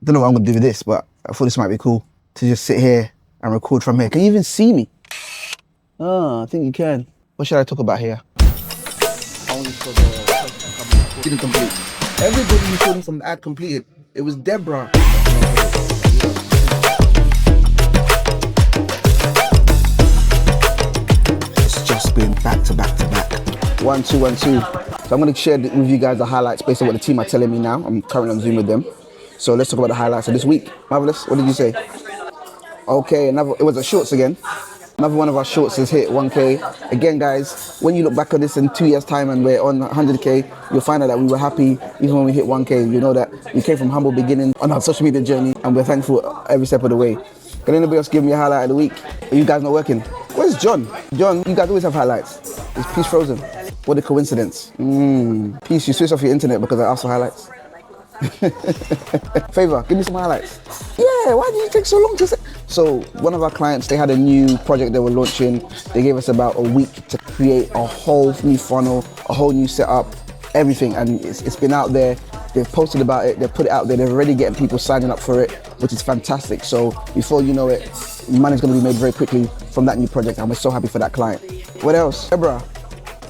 don't know what I'm gonna do with this, but I thought this might be cool to just sit here and record from here. Can you even see me? Oh, I think you can. What should I talk about here? Only for the didn't complete. Everybody you saw from the ad completed. It was Deborah. It's just been back to back to back. 1, 2, 1, 2. So I'm gonna share with you guys the highlights based on what the team are telling me now. I'm currently on Zoom with them. So let's talk about the highlights of this week. Marvelous, what did you say? Okay, it was a shorts again. Another one of our shorts has hit 1K. Again, guys, when you look back on this in 2 years' time and we're on 100K, you'll find out that we were happy even when we hit 1K. You know that we came from humble beginnings on our social media journey and we're thankful every step of the way. Can anybody else give me a highlight of the week? Are you guys not working? Where's John? John, you guys always have highlights. Is Peace frozen? What a coincidence. Peace, you switched off your internet because I asked for highlights. Favor, give me some highlights. Yeah, why did you take so long to say? So one of our clients, they had a new project they were launching. They gave us about a week to create a whole new funnel, a whole new setup, everything. And it's been out there. They've posted about it. They've put it out there. They're already getting people signing up for it, which is fantastic. So before you know it, money's going to be made very quickly from that new project. And we're so happy for that client. What else? Deborah,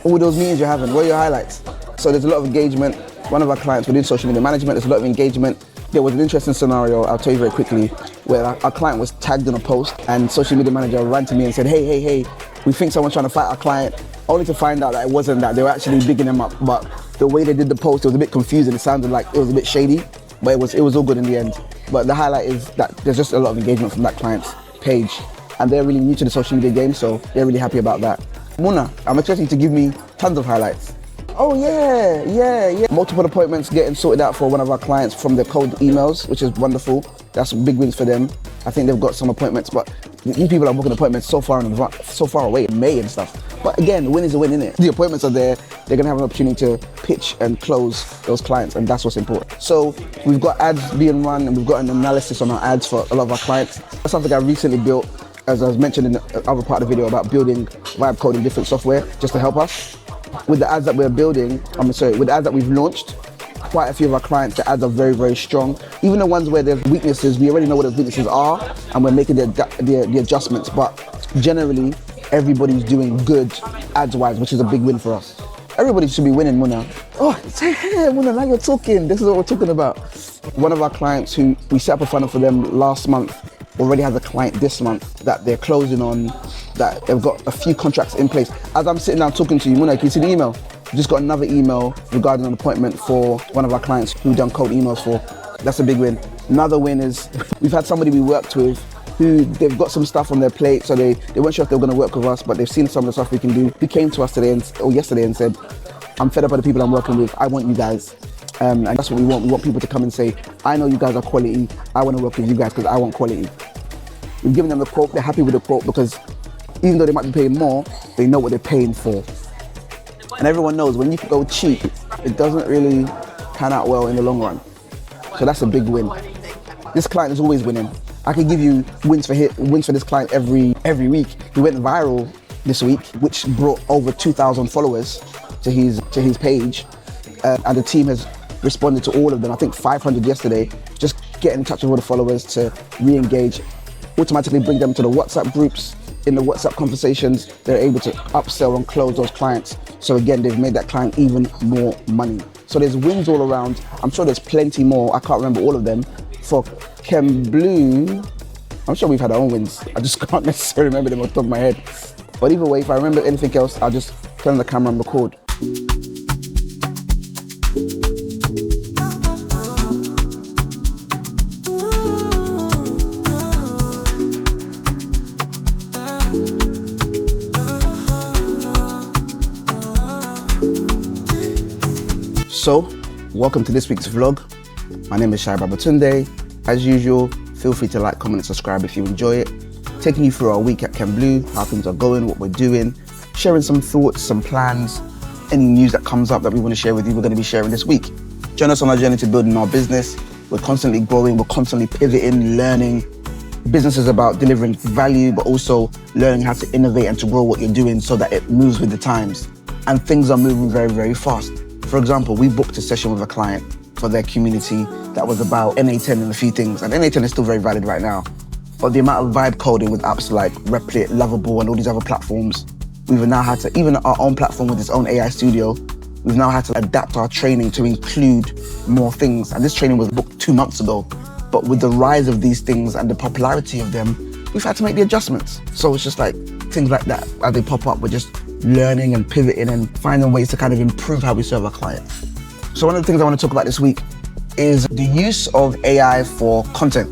all those meetings you're having, what are your highlights? So there's a lot of engagement. One of our clients within social media management, there's a lot of engagement. There was an interesting scenario, I'll tell you very quickly, where our client was tagged in a post and social media manager ran to me and said, hey, we think someone's trying to fight our client, only to find out that it wasn't that. They were actually bigging them up, but the way they did the post, it was a bit confusing. It sounded like it was a bit shady, but it was all good in the end. But the highlight is that there's just a lot of engagement from that client's page, and they're really new to the social media game, so they're really happy about that. Muna, I'm expecting you to give me tons of highlights. Oh yeah. Multiple appointments getting sorted out for one of our clients from the cold emails, which is wonderful. That's big wins for them. I think they've got some appointments, but these people are booking appointments so far away in May and stuff. But again, win is a win, innit? The appointments are there. They're gonna have an opportunity to pitch and close those clients, and that's what's important. So we've got ads being run, and we've got an analysis on our ads for a lot of our clients. That's something I recently built, as I was mentioned in the other part of the video, about building vibe coding different software just to help us. With the ads that we're building, with the ads that we've launched, quite a few of our clients, the ads are very, very strong. Even the ones where there's weaknesses, we already know what those weaknesses are, and we're making the adjustments. But generally, everybody's doing good ads-wise, which is a big win for us. Everybody should be winning, Muna. Oh, say hey, Muna, now you're talking. This is what we're talking about. One of our clients who we set up a funnel for them last month already has a client this month that they're closing on, that they've got a few contracts in place. As I'm sitting down talking to you, Muna, can you see the email? We just got another email regarding an appointment for one of our clients who we've done cold emails for. That's a big win. Another win is we've had somebody we worked with who they've got some stuff on their plate, so they weren't sure if they were gonna work with us, but they've seen some of the stuff we can do. He came to us today or yesterday and said, I'm fed up with the people I'm working with. I want you guys. And that's what we want. We want people to come and say, I know you guys are quality. I want to work with you guys because I want quality. We've given them the quote. They're happy with the quote because even though they might be paying more, they know what they're paying for. And everyone knows when you go cheap, it doesn't really pan out well in the long run. So that's a big win. This client is always winning. I can give you wins for this client every week. He went viral this week, which brought over 2,000 followers to his page, and the team has responded to all of them. I think 500 yesterday. Just get in touch with all the followers to re-engage, automatically bring them to the WhatsApp groups. In the WhatsApp conversations, they're able to upsell and close those clients. So again, they've made that client even more money. So there's wins all around. I'm sure there's plenty more. I can't remember all of them. For KenBlu, I'm sure we've had our own wins. I just can't necessarily remember them off the top of my head. But either way, if I remember anything else, I'll just turn on the camera and record. So, welcome to this week's vlog. My name is Shai Babatunde. As usual, feel free to like, comment and subscribe if you enjoy it. Taking you through our week at KenBlu, how things are going, what we're doing, sharing some thoughts, some plans, any news that comes up that we want to share with you, we're going to be sharing this week. Join us on our journey to building our business. We're constantly growing, we're constantly pivoting, learning. Business is about delivering value, but also learning how to innovate and to grow what you're doing so that it moves with the times. And things are moving very, very fast. For example, we booked a session with a client for their community that was about NA10 and a few things. And NA10 is still very valid right now. But the amount of vibe coding with apps like Replit, Lovable, and all these other platforms, we've now had to, even our own platform with its own AI studio, we've now had to adapt our training to include more things. And this training was booked 2 months ago. But with the rise of these things and the popularity of them, we've had to make the adjustments. So it's just like things like that, as they pop up, we're just learning and pivoting and finding ways to kind of improve how we serve our clients. So one of the things I want to talk about this week is the use of AI for content,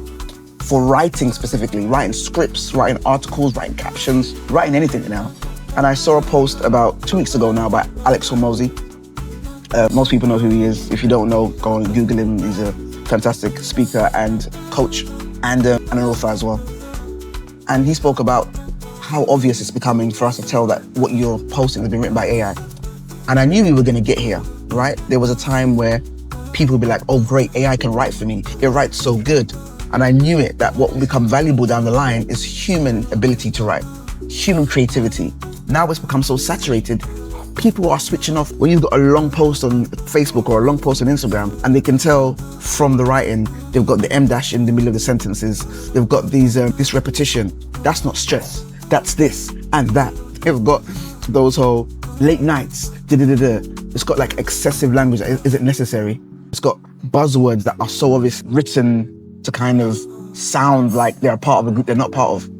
for writing specifically, writing scripts, writing articles, writing captions, writing anything now. And I saw a post about 2 weeks ago now by Alex Hormozi. Most people know who he is. If you don't know, go and Google him. He's a fantastic speaker and coach and an author as well. And he spoke about how obvious it's becoming for us to tell that what you're posting has been written by AI. And I knew we were going to get here, right? There was a time where people would be like, oh great, AI can write for me. It writes so good. And I knew it, that what will become valuable down the line is human ability to write, human creativity. Now it's become so saturated, people are switching off. When you've got a long post on Facebook or a long post on Instagram, and they can tell from the writing, they've got the M dash in the middle of the sentences, they've got these this repetition. That's not stress, that's this and that. They've got those whole late nights, It's got like excessive language. Is it necessary? It's got buzzwords that are so obvious, written to kind of sound like they're a part of a group they're not part of.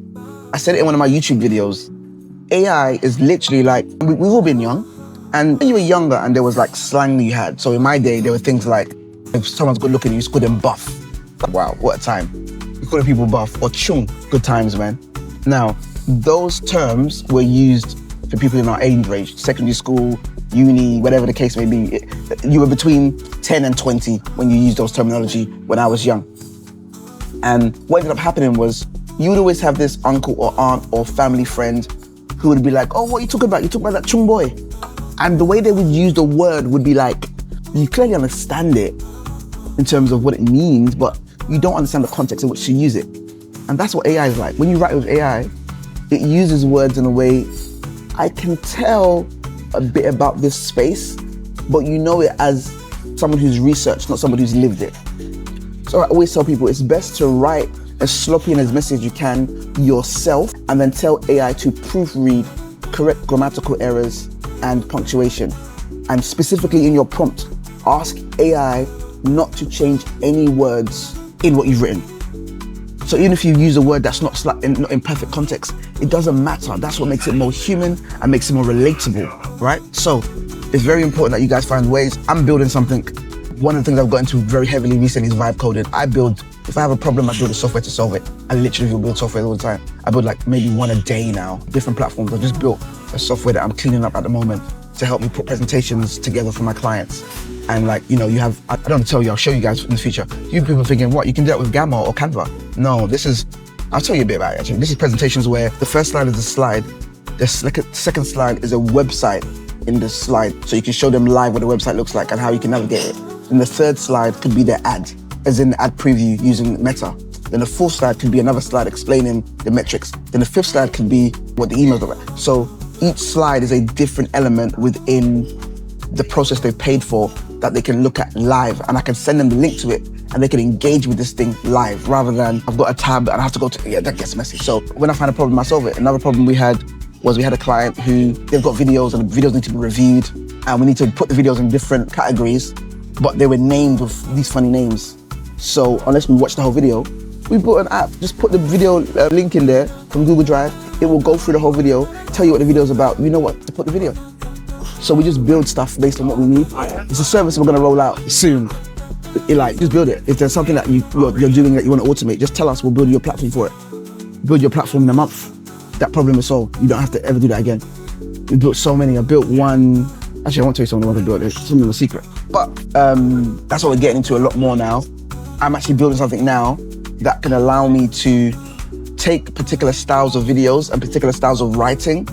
I said it in one of my YouTube videos. AI is literally like, we've all been young, and when you were younger and there was like slang that you had. So in my day, there were things like, if someone's good looking, you just call them buff. Wow, what a time. You call people buff, or chung, good times, man. Now, those terms were used for people in our age range, secondary school, uni, whatever the case may be. You were between 10 and 20 when you used those terminology when I was young. And what ended up happening was, you would always have this uncle or aunt or family friend who would be like, oh, what are you talking about? You talking about that chung boy. And the way they would use the word would be like, you clearly understand it in terms of what it means, but you don't understand the context in which to use it. And that's what AI is like. When you write with AI, it uses words in a way, I can tell a bit about this space, but you know it as someone who's researched, not someone who's lived it. So I always tell people it's best to write as sloppy and as messy as you can yourself, and then tell AI to proofread correct grammatical errors and punctuation. And specifically in your prompt, ask AI not to change any words in what you've written. So even if you use a word that's not in perfect context, it doesn't matter. That's what makes it more human and makes it more relatable, right? So it's very important that you guys find ways. I'm building something. One of the things I've got into very heavily recently is vibe coding. If I have a problem, I build a software to solve it. I literally will build software all the time. I build like maybe one a day now, different platforms. I've just built a software that I'm cleaning up at the moment to help me put presentations together for my clients. And like, you know, you have, I don't want to tell you, I'll show you guys in the future. You people thinking, what, you can do that with Gamma or Canva? No, I'll tell you a bit about it actually. This is presentations where the first slide is a slide, the second slide is a website in the slide. So you can show them live what the website looks like and how you can navigate it. And the third slide could be their ad, as in the ad preview using Meta. Then the fourth slide could be another slide explaining the metrics. Then the fifth slide could be what the emails look like. So each slide is a different element within the process they've paid for that they can look at live, and I can send them the link to it and they can engage with this thing live rather than I've got a tab and I have to go to, yeah, that gets messy. So when I find a problem, I solve it. Another problem we had was we had a client who, they've got videos and the videos need to be reviewed and we need to put the videos in different categories, but they were named with these funny names. So unless we watch the whole video, we built an app, just put the video link in there from Google Drive. It will go through the whole video, tell you what the video is about. You know what to put the video. So we just build stuff based on what we need. It's a service we're gonna roll out soon. Just build it. If there's something that you're doing that you want to automate, just tell us, we'll build your platform for it. Build your platform in a month. That problem is solved. You don't have to ever do that again. We built so many. I built one. Actually, I won't tell you something I built. It's something of a secret. But that's what we're getting into a lot more now. I'm actually building something now that can allow me to take particular styles of videos and particular styles of writing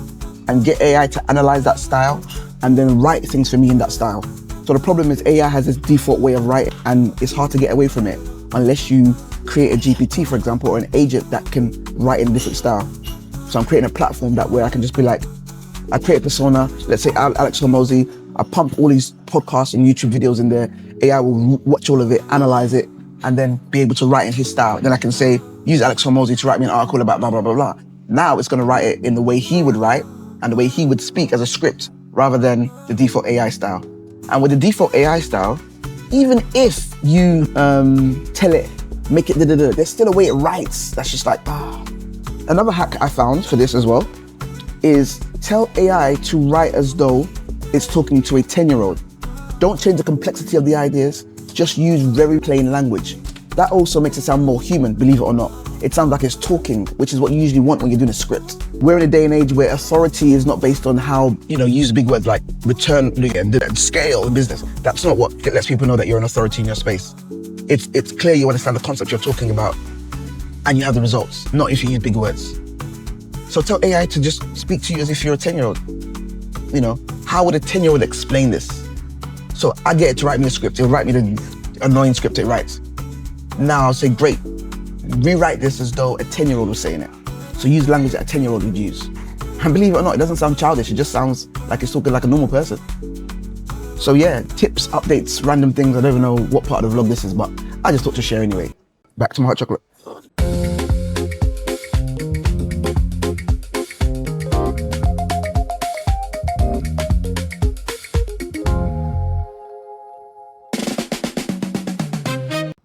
and get AI to analyze that style and then write things for me in that style. So the problem is AI has this default way of writing and it's hard to get away from it unless you create a GPT, for example, or an agent that can write in a different style. So I'm creating a platform where I can just be like, I create a persona, let's say Alex Hormozi, I pump all these podcasts and YouTube videos in there, AI will watch all of it, analyze it, and then be able to write in his style. Then I can say, use Alex Hormozy to write me an article about blah, blah, blah, blah. Now it's gonna write it in the way he would write and the way he would speak as a script, rather than the default AI style. And with the default AI style, even if you tell it, make it da-da-da, there's still a way it writes that's just like, ah. Another hack I found for this as well is tell AI to write as though it's talking to a 10-year-old. Don't change the complexity of the ideas, just use very plain language. That also makes it sound more human, believe it or not. It sounds like it's talking, which is what you usually want when you're doing a script. We're in a day and age where authority is not based on how, use big words like return and scale in business. That's not what lets people know that you're an authority in your space. It's clear you understand the concept you're talking about and you have the results, not if you use big words. So tell AI to just speak to you as if you're a 10-year-old. How would a 10-year-old explain this? So I get it to write me a script. It'll write me the annoying script it writes. Now I'll say, great, rewrite this as though a 10-year-old was saying it. So use language that a 10-year-old would use. And believe it or not, it doesn't sound childish. It just sounds like it's talking like a normal person. So yeah, tips, updates, random things. I don't even know what part of the vlog this is, but I just thought to share anyway. Back to my hot chocolate.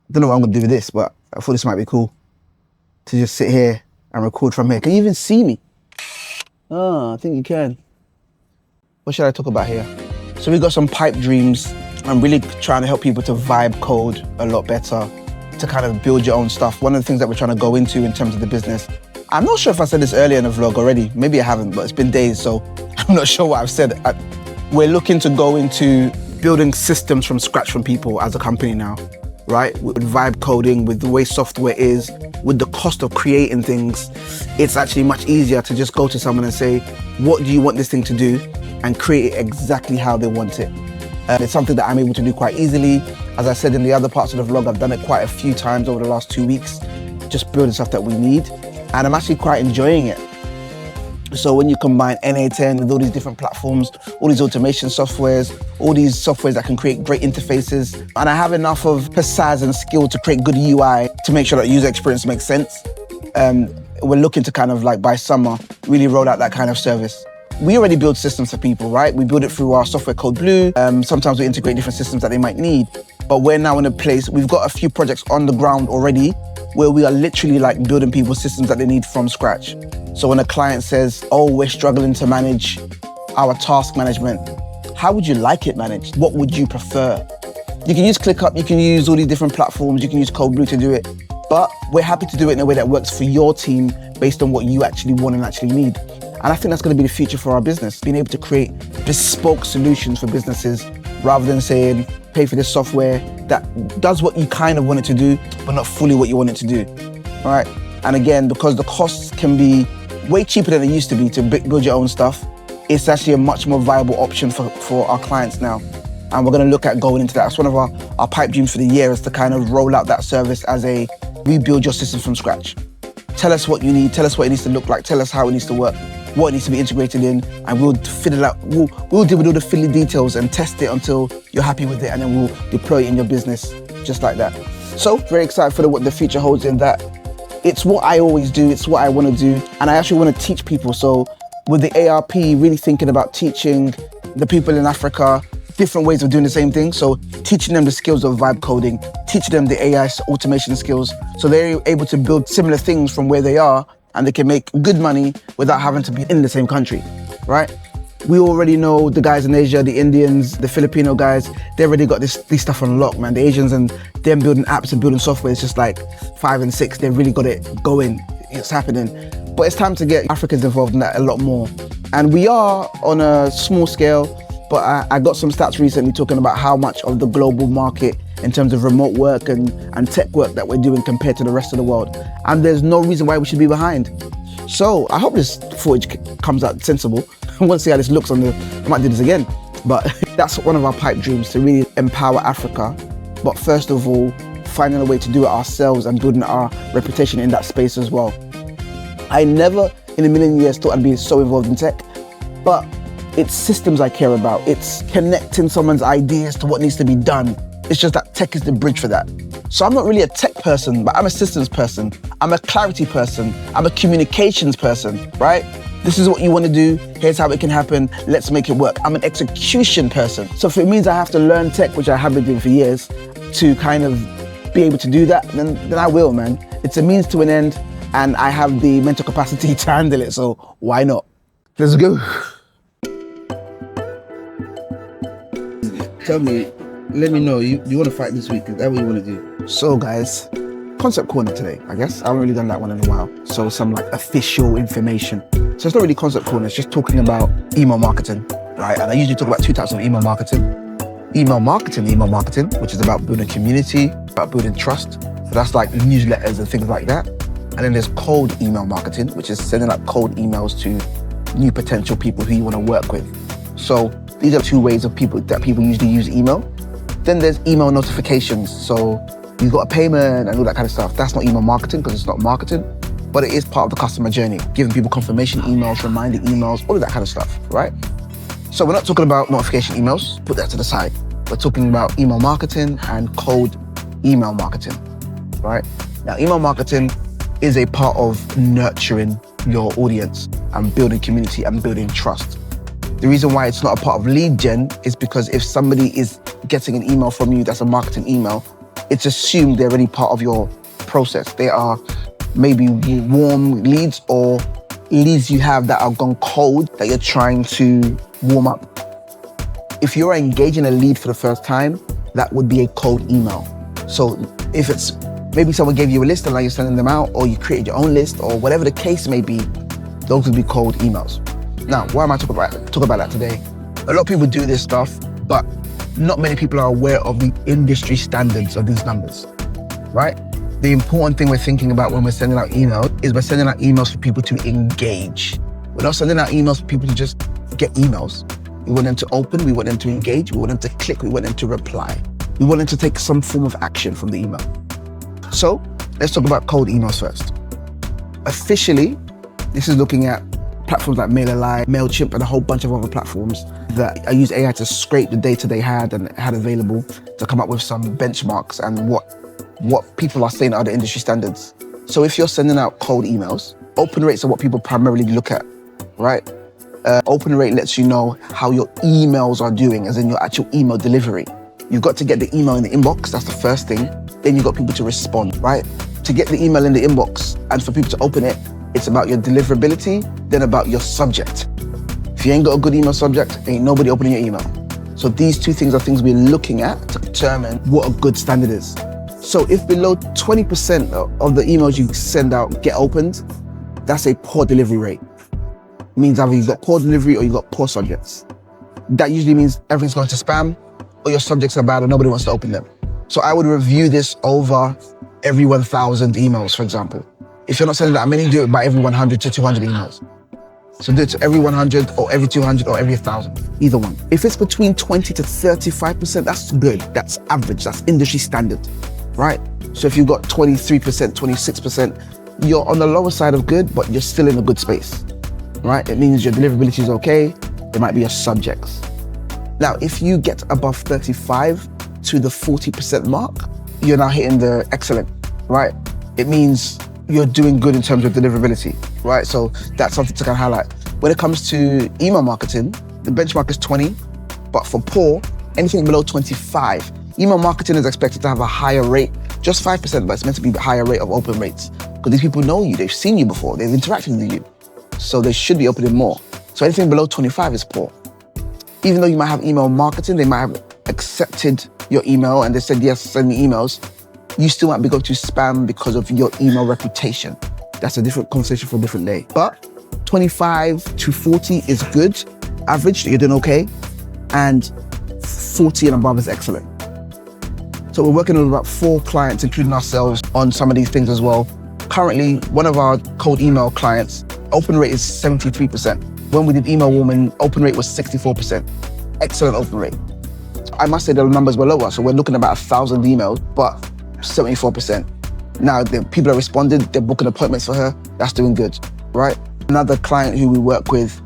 I don't know what I'm gonna do with this, but I thought this might be cool to just sit here and record from here. Can you even see me? Oh, I think you can. What should I talk about here? So we got some pipe dreams. I'm really trying to help people to vibe code a lot better, to kind of build your own stuff. One of the things that we're trying to go into in terms of the business, I'm not sure if I said this earlier in the vlog already. Maybe I haven't, but it's been days, so I'm not sure what I've said. We're looking to go into building systems from scratch from people as a company now. Right? With vibe coding, with the way software is, with the cost of creating things, it's actually much easier to just go to someone and say, what do you want this thing to do? And create it exactly how they want it. It's something that I'm able to do quite easily. As I said in the other parts of the vlog, I've done it quite a few times over the last 2 weeks, just building stuff that we need. And I'm actually quite enjoying it. So when you combine NA10 with all these different platforms, all these automation softwares, all these softwares that can create great interfaces, and I have enough of pizzazz and skill to create good UI to make sure that user experience makes sense, we're looking to kind of like by summer, really roll out that kind of service. We already build systems for people, right? We build it through our software KenBlu. Sometimes we integrate different systems that they might need, but we're now in a place, we've got a few projects on the ground already where we are literally like building people's systems that they need from scratch. So when a client says, oh, we're struggling to manage our task management, how would you like it managed? What would you prefer? You can use ClickUp, you can use all these different platforms, you can use KenBlu to do it, but we're happy to do it in a way that works for your team based on what you actually want and actually need. And I think that's gonna be the future for our business, being able to create bespoke solutions for businesses rather than saying, pay for this software that does what you kind of want it to do, but not fully what you want it to do, all right? And again, because the costs can be way cheaper than it used to be to build your own stuff, it's actually a much more viable option for our clients now. And we're gonna look at going into that. It's one of our pipe dreams for the year, is to kind of roll out that service as a rebuild your system from scratch. Tell us what you need, tell us what it needs to look like, tell us how it needs to work, what it needs to be integrated in, and we'll fiddle out, we'll deal with all the fiddly details and test it until you're happy with it, and then we'll deploy it in your business just like that. So very excited for what the future holds in that. It's what I always do, it's what I want to do, and I actually want to teach people. So with the ARP, really thinking about teaching the people in Africa different ways of doing the same thing. So teaching them the skills of vibe coding, teaching them the AI automation skills, so they're able to build similar things from where they are, and they can make good money without having to be in the same country, right? We already know the guys in Asia, the Indians, the Filipino guys, they already got this stuff on lock, man. The Asians and them building apps and building software is just like 5 and 6. They really got it going, it's happening. But it's time to get Africans involved in that a lot more. And we are on a small scale, but I got some stats recently talking about how much of the global market in terms of remote work and tech work that we're doing compared to the rest of the world. And there's no reason why we should be behind. So I hope this footage comes out sensible. I want to see how this looks I might do this again. But that's one of our pipe dreams, to really empower Africa. But first of all, finding a way to do it ourselves and building our reputation in that space as well. I never in a million years thought I'd be so involved in tech, but it's systems I care about. It's connecting someone's ideas to what needs to be done. It's just that tech is the bridge for that. So I'm not really a tech person, but I'm a systems person. I'm a clarity person. I'm a communications person, right? This is what you want to do. Here's how it can happen. Let's make it work. I'm an execution person. So if it means I have to learn tech, which I have been doing for years, to kind of be able to do that, then I will, man. It's a means to an end, and I have the mental capacity to handle it, so why not? Let's go. Tell me, let me know, you want to fight this week? Is that what you want to do? So guys, concept corner today, I guess. I haven't really done that one in a while. So some like official information. So it's not really concept corner, it's just talking about email marketing, right? And I usually talk about two types of email marketing. Email marketing, which is about building community, about building trust. So that's like newsletters and things like that. And then there's cold email marketing, which is sending out cold emails to new potential people who you want to work with. So these are two ways of people usually use email. Then there's email notifications. So you've got a payment and all that kind of stuff. That's not email marketing because it's not marketing, but it is part of the customer journey, giving people confirmation emails, reminder emails, all of that kind of stuff, right? So we're not talking about notification emails, put that to the side. We're talking about email marketing and cold email marketing, right? Now, email marketing is a part of nurturing your audience and building community and building trust. The reason why it's not a part of lead gen is because if somebody is getting an email from you that's a marketing email, it's assumed they're already part of your process. They are maybe warm leads or leads you have that are gone cold that you're trying to warm up. If you're engaging a lead for the first time, that would be a cold email. So if it's maybe someone gave you a list and now you're sending them out, or you created your own list, or whatever the case may be, those would be cold emails. Now, why am I talking about that today? A lot of people do this stuff, but not many people are aware of the industry standards of these numbers, right? The important thing we're thinking about when we're sending out email is we're sending out emails for people to engage. We're not sending out emails for people to just get emails. We want them to open, we want them to engage, we want them to click, we want them to reply. We want them to take some form of action from the email. So let's talk about cold emails first. Officially, this is looking at platforms like MailerLite, MailChimp, and a whole bunch of other platforms that I use AI to scrape the data they had and had available to come up with some benchmarks and what people are saying are the industry standards. So if you're sending out cold emails, open rates are what people primarily look at, right? Open rate lets you know how your emails are doing, as in your actual email delivery. You've got to get the email in the inbox, that's the first thing. Then you've got people to respond, right? To get the email in the inbox and for people to open it, it's about your deliverability, then about your subject. If you ain't got a good email subject, ain't nobody opening your email. So these two things are things we're looking at to determine what a good standard is. So if below 20% of the emails you send out get opened, that's a poor delivery rate. It means either you've got poor delivery or you've got poor subjects. That usually means everything's going to spam or your subjects are bad and nobody wants to open them. So I would review this over every 1,000 emails, for example. If you're not sending that many, do it by every 100 to 200 emails. So do it to every 100 or every 200 or every 1,000, either one. If it's between 20 to 35%, that's good. That's average, that's industry standard, right? So if you've got 23%, 26%, you're on the lower side of good, but you're still in a good space, right? It means your deliverability is okay. There might be your subjects. Now, if you get above 35 to the 40% mark, you're now hitting the excellent, right? It means you're doing good in terms of deliverability, right? So that's something to kind of highlight. When it comes to email marketing, the benchmark is 20, but for poor, anything below 25. Email marketing is expected to have a higher rate, just 5%, but it's meant to be a higher rate of open rates. Because these people know you, they've seen you before, they've interacted with you. So they should be opening more. So anything below 25 is poor. Even though you might have email marketing, they might have accepted your email and they said, yes, send me emails. You still might be going to spam because of your email reputation. That's a different conversation for a different day. But 25 to 40 is good, average, you're doing okay. And 40 and above is excellent. So we're working with about 4 clients, including ourselves, on some of these things as well. Currently, one of our cold email clients, open rate is 73%. When we did email warming, open rate was 64%. Excellent open rate. I must say the numbers were lower, so we're looking at about 1,000 emails, but 74%. Now, the people that responded, they're booking appointments for her. That's doing good, right? Another client who we work with,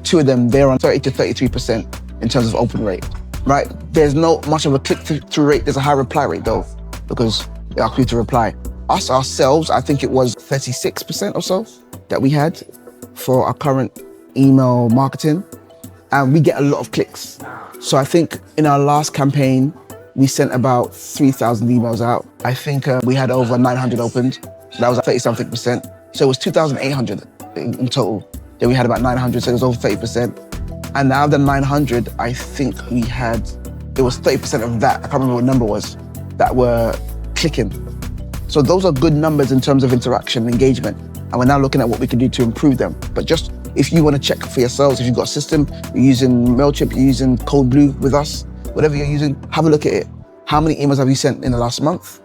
2 of them, they're on 30 to 33% in terms of open rate. right? There's not much of a click-through rate. There's a high reply rate though, because they are quick to reply. Us ourselves, I think it was 36% or so that we had for our current email marketing. And we get a lot of clicks. So I think in our last campaign, we sent about 3,000 emails out. I think we had over 900 opened. So that was 30-something%. So it was 2,800 in total. Then we had about 900, so it was over 30%. And out of the 900, I think we had, it was 30% of that, I can't remember what number was, that were clicking. So those are good numbers in terms of interaction and engagement. And we're now looking at what we can do to improve them. But just if you want to check for yourselves, if you've got a system, you're using MailChimp, you're using KenBlu with us, whatever you're using, have a look at it. How many emails have you sent in the last month?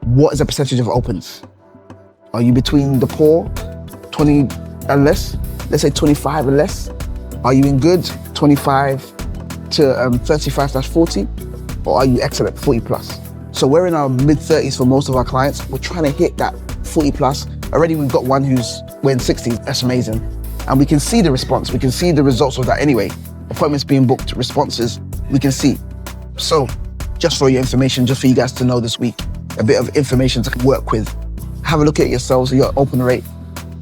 What is the percentage of opens? Are you between the poor, 20 and less? Let's say 25 and less. Are you in good, 25 to 35/40? Or are you excellent, 40 plus? So we're in our mid-30s for most of our clients. We're trying to hit that 40 plus. Already we've got one we're in 60s, that's amazing. And we can see the response, we can see the results of that anyway. Appointments being booked, responses, we can see. So just for your information, just for you guys to know this week, a bit of information to work with. Have a look at yourselves, your open rate.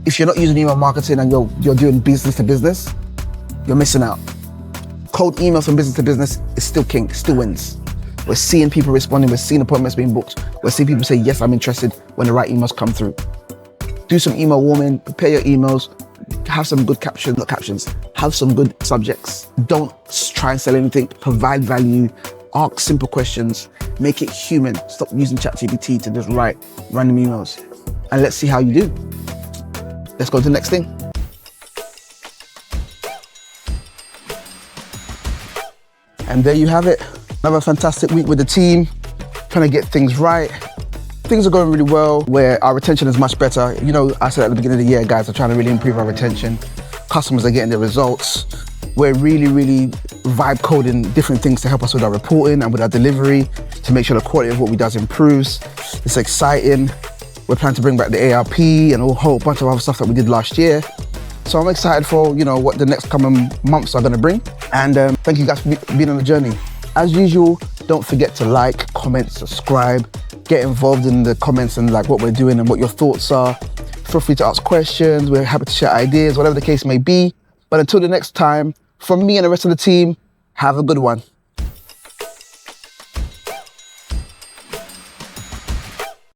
If you're not using email marketing and you're doing business to business, you're missing out. Cold email from business to business is still king, still wins. We're seeing people responding, we're seeing appointments being booked, we're seeing people say, yes, I'm interested when the right emails come through. Do some email warming, prepare your emails, have some good captions, have some good subjects. Don't try and sell anything, provide value, ask simple questions, make it human. Stop using ChatGPT to just write random emails. And let's see how you do. Let's go to the next thing. And there you have it. Another fantastic week with the team, trying to get things right. Things are going really well, where our retention is much better. You know, I said at the beginning of the year, guys, are trying to really improve our retention. Customers are getting their results. We're really vibe coding different things to help us with our reporting and with our delivery to make sure the quality of what we do improves. It's exciting. We're planning to bring back the ARP and a whole bunch of other stuff that we did last year. So I'm excited for, you know, what the next coming months are gonna bring. And thank you guys for being on the journey. As usual, don't forget to like, comment, subscribe, get involved in the comments and like what we're doing and what your thoughts are. Feel free to ask questions. We're happy to share ideas, whatever the case may be. But until the next time, from me and the rest of the team, have a good one.